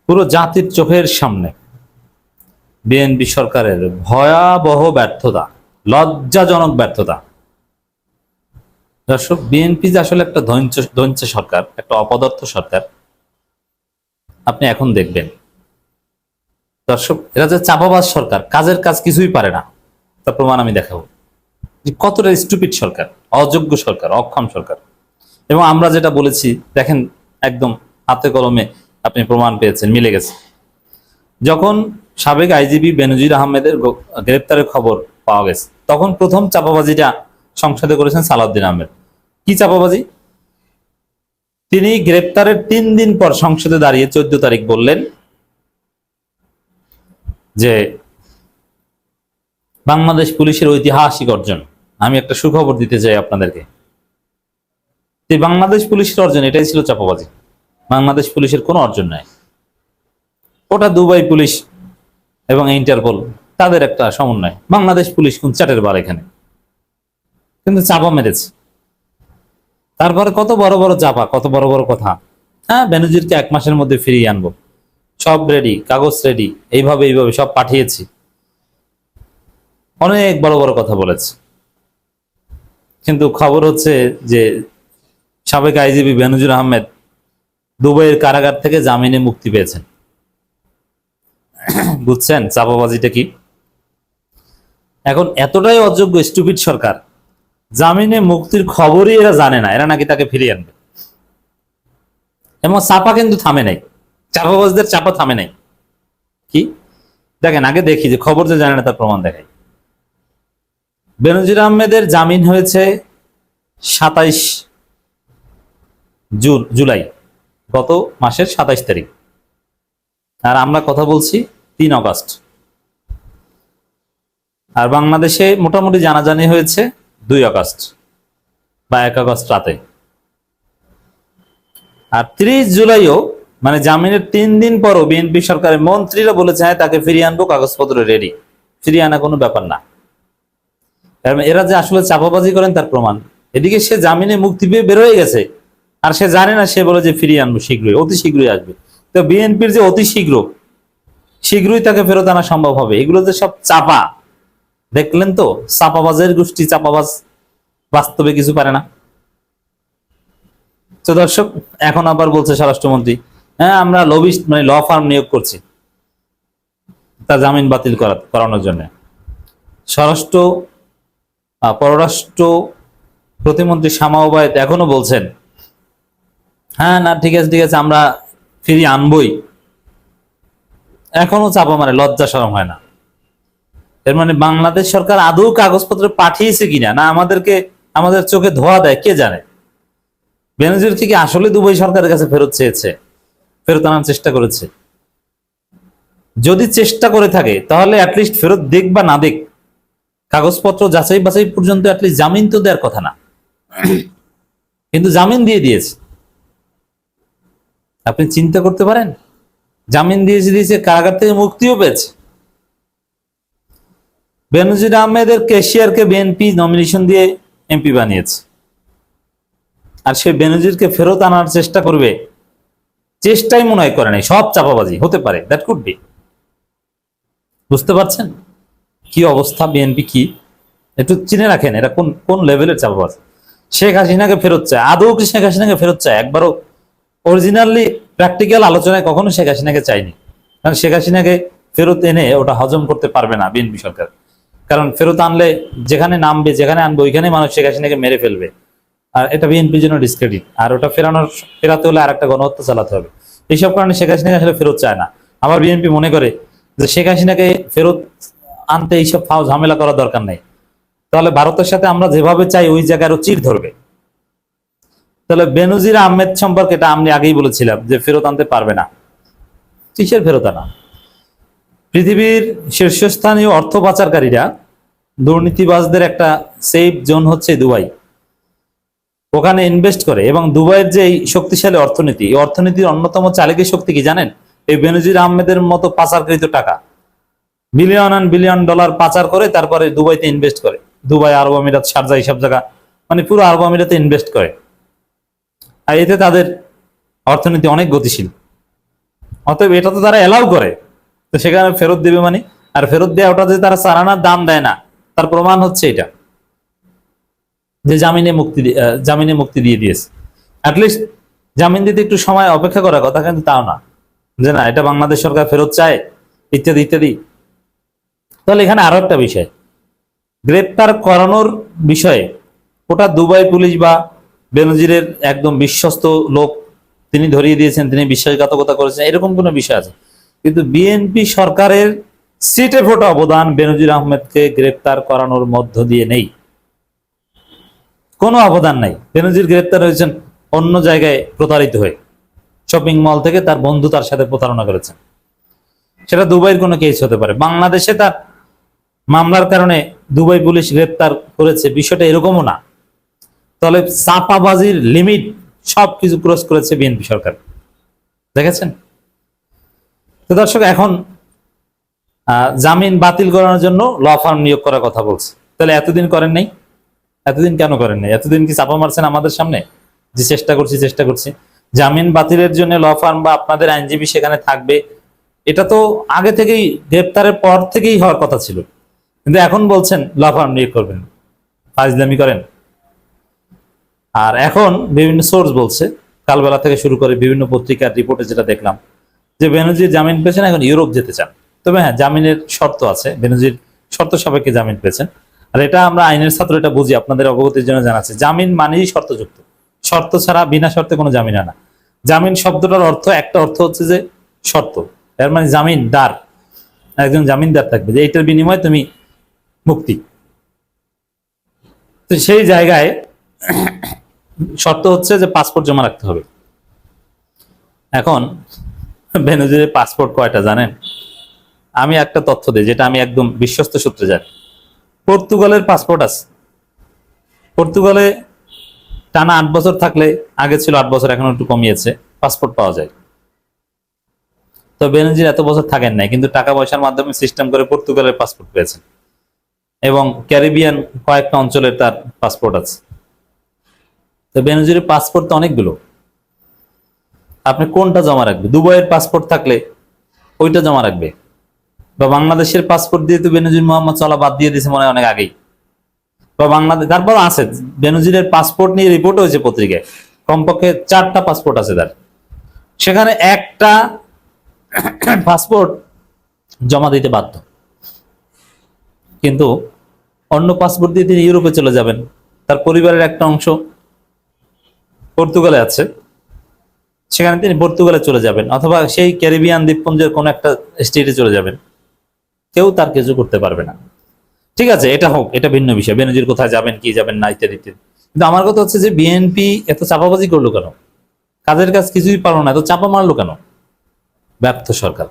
পুরো জাতির চোখের সামনে বিএনপি সরকারের ভয়াবহ ব্যর্থতা, লজ্জাজনক ব্যর্থতা। দর্শক, বিএনপি যে আসলে একটা ধৈর্য সরকার, একটা অপদার্থ সরকার, আপনি এখন দেখবেন। দর্শক, এরা যে চাপাবাজ সরকার, কাজের কাজ কিছুই পারে না, তার প্রমাণ আমি দেখাবো যে কতটা স্টুপিড সরকার, অযোগ্য সরকার, অক্ষম সরকার। এবং আমরা যেটা বলেছি দেখেন, একদম হাতে কলমে আপনি প্রমাণ পেয়েছেন, মিলে গেছে। যখন সাবেক আইজিপি বেনজির আহমেদের গ্রেপ্তারের খবর পাওয়া গেছে, তখন প্রথম চাপাবাজিটা সংসদে করেছেন সালাউদ্দিন আহমেদ। কি চাপাবাজি? তিনি গ্রেপ্তারের 3 দিন পর সংসদে দাঁড়িয়ে 14 তারিখ বললেন যে বাংলাদেশ পুলিশের ঐতিহাসিক অর্জন। আমি একটা সুখবর দিতে চাই আপনাদেরকে, বাংলাদেশ পুলিশের অর্জন এটাই ছিল চাপাবাজি। বাংলাদেশ পুলিশের কোনো অর্জন নাই, ওটা দুবাই পুলিশ এবং ইন্টারপোল তাদের একটা সমন্বয়। বাংলাদেশ পুলিশ কোন চাটের বার এখানে, কিন্তু চাপা মেরেছে। তারপরে কত বড় বড় চাপা, কত বড় বড় কথা। হ্যাঁ, বেনজিরকে 1 মাসের মধ্যে ফিরিয়ে আনবো, সব রেডি, কাগজ রেডি, এইভাবে এইভাবে সব পাঠিয়েছি, অনেক বড় বড় কথা বলেছে। কিন্তু খবর হচ্ছে যে সাবেক আইজিপি বেনজির আহমেদ দুবাইয়ের কারাগার থেকে জামিনে মুক্তি পেয়েছেন। বুঝছেন চাপাবাজিটা কি? এখন এতটাই অযোগ্য স্টুপিড সরকার, জামিনে মুক্তির খবরই এরা জানে না, এরা নাকি তাকে ফিরিয়ে আনবে। এবং চাপা কিন্তু থামে নাই, চাপাবাজদের চাপা থামে নাই। কি দেখেন, আগে দেখি যে খবর যে জানে না তার প্রমাণ দেখাই। বেনজির আহমেদের জামিন হয়েছে 27 জুলাই, গত মাসের 27 তারিখ, আর আমরা কথা বলছি 3 আগস্ট। আর বাংলাদেশে মোটামুটি জানাজানি হয়েছে 2 আগস্ট বা 1 আগস্ট রাতে। আর 30 জুলাইও, মানে জামিনের 3 দিন পরও বিএনপি সরকারের মন্ত্রীরা বলেছে হ্যাঁ তাকে ফিরিয়ে আনবো, কাগজপত্র রেডি, ফিরিয়ে আনা কোনো ব্যাপার না। এরা যে আসলে চাপাবাজি করেন তার প্রমাণ। এদিকে সে জামিনে মুক্তি পেয়ে বের হয়ে গেছে, আর সে জানে না, সে বলে যে ফিরিয়ে আনবো শীঘ্রই, অতি শীঘ্রই আসবে। তো বিএনপির যে অতি শীঘ্রই তাকে ফেরত আনা সম্ভব হবে, এগুলো যে সব চাপা। দেখলেন তো, চাপাবাজের গোষ্ঠী, চাপাবাজ, বাস্তবে কিছু পারে না। তো দর্শক, এখন আবার বলছে স্বরাষ্ট্রমন্ত্রী হ্যাঁ আমরা লবিস্ট মানে ল ফার্ম নিয়োগ করছি তার জামিন বাতিল করানোর জন্য। পররাষ্ট্র প্রতিমন্ত্রী শামা ওবায়েদ এখনো বলছেন হ্যাঁ না ঠিক আছে আমরা ফিরিয়ে আনবই। এখনো চাপা, মানে লজ্জা শরম হয় না। এর মানে বাংলাদেশ সরকার আদৌ কাগজপত্র পাঠিয়েছে কিনা, না আমাদের চোখে ধোয়া দেয় কে জানে। বেনজির থেকে আসলে দুবাই সরকারের কাছে ফেরত আনার চেষ্টা করেছে। যদি চেষ্টা করে থাকে তাহলে অ্যাটলিস্ট ফেরত দেখ বা না দেখ, কাগজপত্র যাচাই বাছাই পর্যন্ত অ্যাটলিস্ট জামিন তো দেওয়ার কথা না, কিন্তু জামিন দিয়ে দিয়েছে। আপনি চিন্তা করতে পারেন, জামিন দিয়েছে, কারাগার থেকে মুক্তিও পেয়েছে। বেনজির আহমেদের ক্যাশিয়ারকে বিএনপি নমিনেশন দিয়ে এমপি বানিয়েছে, আর সে বেনজিরকে ফেরত আনার চেষ্টা করবে, চেষ্টাই মনে হয় করে নাই। সব চাপাবাজি হতে পারে, দ্যাট কুড বি। বুঝতে পারছেন কি অবস্থা বিএনপি? কি একটু চিনে রাখেন, এরা কোন লেভেলের চাপাবাজ। শেখ হাসিনাকে ফেরত চায়, আদৌ কি শেখ হাসিনাকে ফেরত চায়? একবারও অরিজিনালি প্র্যাকটিক্যাল আলোচনায় কখনো শেখ হাসিনাকে চায়নি, কারণ শেখ হাসিনাকে ফেরত এনে ওটা হজম করতে পারবে না বিএনপি সরকার। কারণ ফেরত আনলে যেখানে নামবে, যেখানে আনবে, ওইখানে মানুষ শেখ হাসিনাকে মেরে ফেলবে, আর এটা বিএনপির জন্য ডিসক্রেডিট। আর ওটা ফেরাতে হলে আর একটা গণহত্যা চালাতে হবে। এইসব কারণে শেখ হাসিনাকে আসলে ফেরত চায় না। আবার বিএনপি মনে করে যে শেখ হাসিনাকে ফেরত আনতে এইসব ফাও ঝামেলা করার দরকার নেই, তাহলে ভারতের সাথে আমরা যেভাবে চাই ওই জায়গায় আরো চির ধরবে। তাহলে বেনজির আহমেদ সম্পর্কে এটা আমি আগেই বলেছিলাম যে ফেরত আনতে পারবে না। কিসের ফেরত আনা? পৃথিবীর শীর্ষস্থানীয় অর্থ পাচারকারীরা, দুর্নীতিবাজদের একটা সেফ জোন হচ্ছে দুবাই। ওখানে ইনভেস্ট করে, এবং দুবাইয়ের যে শক্তিশালী অর্থনীতি, এই অর্থনীতির অন্যতম চালিকা শক্তি কি জানেন? এই বেনজির আহমেদের মতো পাচারকৃত টাকা বিলিয়ন অ্যান্ড বিলিয়ন ডলার পাচার করে তারপরে দুবাইতে ইনভেস্ট করে। দুবাই, আরব আমিরাত, শারজা, এইসব জায়গা, মানে পুরো আরব আমিরাতে ইনভেস্ট করে, আর এতে তাদের অর্থনীতি অনেক গতিশীল। অতএব এটা তো তারা এলাও করে, তো সেখানে ফেরত দিবে মানে, আর ফেরত দেওয়া ওটা যে তারা সারানার দাম দেয় না, তার প্রমাণ হচ্ছে এটা যে জামিনে মুক্তি দিয়ে দিয়েছে। অ্যাটলিস্ট জামিন দিতে একটু সময় অপেক্ষা করার কথা, কিন্তু তাও না, যে না এটা বাংলাদেশ সরকার ফেরত চায়, ইত্যাদি ইত্যাদি। তাহলে এখানে আরো একটা বিষয়, গ্রেপ্তার করানোর বিষয়ে ওটা দুবাই পুলিশ বা বেনজিরের একদম বিশ্বস্ত লোক, তিনি ধরিয়ে দিয়েছেন, তিনি বিশ্বাসঘাতকতা করেছেন, এরকম কোনো বিষয় আছে। কিন্তু বিএনপি সরকারের সিটে ফোটা অবদান বেনজির আহমেদকে গ্রেপ্তার করানোর মধ্য দিয়ে নেই, কোনো অবদান নাই। বেনজির গ্রেপ্তার হয়েছেন অন্য জায়গায় প্রতারিত হয়ে, শপিং মল থেকে তার বন্ধু তার সাথে প্রতারণা করেছেন, সেটা দুবাইয়ের কোনো কেস হতে পারে। বাংলাদেশে তার মামলার কারণে দুবাই পুলিশ গ্রেপ্তার করেছে, বিষয়টা এরকমও না। তাহলে চাপাবাজির লিমিট সবকিছু ক্রস করেছে বিএনপি সরকার, দেখেছেন? তো দর্শক, এখন জামিন বাতিল করানোর জন্য ল ফার্ম নিয়োগ করার কথা বলছে। তাহলে এতদিন করেন নাই? এতদিন কেন করেন নাই? এতদিন কি চাপা মারছেন আমাদের সামনে যে চেষ্টা করছি? জামিন বাতিলের জন্য ল ফার্ম বা আপনাদের আইনজীবী সেখানে থাকবে, এটা তো আগে থেকেই, গ্রেপ্তারের পর থেকেই হওয়ার কথা ছিল, কিন্তু এখন বলছেন ল ফার্ম নিয়োগ করবেন। ফাজলামি করেন। আর এখন বিভিন্ন সোর্স বলছে, কালবেলা থেকে শুরু করে বিভিন্ন পত্রিকার রিপোর্টে যেটা দেখলাম, যে বেনজির জামিন পেয়েছেন, এখন ইউরোপ যেতে চান। তবে হ্যাঁ, জামিনের শর্ত আছে, বেনজির শর্ত সাপেক্ষে জামিন পেয়েছেন। আর এটা আমরা আইনের ছাত্র, এটা বুঝি, আপনাদের অবগতির জন্য জানাচ্ছি, জামিন মানেই শর্তযুক্ত, শর্ত ছাড়া বিনা শর্তে কোনো জামিন হয় না। জামিন শব্দটার অর্থ, একটা অর্থ হচ্ছে যে শর্ত, এর মানে জামিনদার, একজন জামিনদার থাকবে, যে এইটার বিনিময়ে তুমি মুক্তি। তো সেই জায়গায় শর্ত হচ্ছে যে পাসপোর্ট জমা রাখতে হবে। এখন বেনজিরের পাসপোর্ট কয়টা জানেন? আমি একটা তথ্য দিই, যেটা আমি একদম বিশ্বস্ত সূত্রে জানি। পর্তুগালের পাসপোর্ট আছে। পর্তুগালে টানা 8 বছর থাকলে, আগে ছিল 8 বছর, এখন একটু কমিয়েছে, পাসপোর্ট পাওয়া যায়। তো বেনজির এত বছর থাকেন নাই, কিন্তু টাকা পয়সার মাধ্যমে সিস্টেম করে পর্তুগালের পাসপোর্ট পেয়েছেন, এবং ক্যারিবিয়ান কয়েকটা অঞ্চলের তার পাসপোর্ট আছে। তো বেনজিরের পাসপোর্ট তো অনেকগুলো, আপনি কোনটা জমা রাখবে? দুবাইয়ের পাসপোর্ট থাকলে ওইটা জমা রাখবে, বা বাংলাদেশের পাসপোর্ট দিয়ে তো বেনজির মোহাম্মদ চলা বাদ দিয়ে দিয়েছে মনে হয় অনেক আগেই, বা বাংলাদেশ, তারপর আছে বেনজিরের পাসপোর্ট নিয়ে রিপোর্ট হয়েছে পত্রিকায়, কমপক্ষে 4টা পাসপোর্ট আছে তার, সেখানে একটা পাসপোর্ট জমা দিতে বাধ্য, কিন্তু অন্য পাসপোর্ট দিয়ে তিনি ইউরোপে চলে যাবেন, তার পরিবারের একটা অংশ পর্তুগালে আছে, সেখানে তিনি পর্তুগালে চলে যাবেন, অথবা সেই ক্যারিবিয়ান দ্বীপপুঞ্জের কোন একটা স্টেটে চলে যাবেন, কেউ তার কিছু করতে পারবে না। ঠিক আছে, এটা হোক, এটা ভিন্ন বিষয়, বেনজির কোথায় যাবেন, কি যাবেন না, ইত্যাদি ইত্যাদি। কিন্তু আমার কথা হচ্ছে যে বিএনপি এত চাপাবাজি করলো কেন? কাজের কাজ কিছুই পারলো না, এত চাপা মারলো কেন? ব্যর্থ সরকার।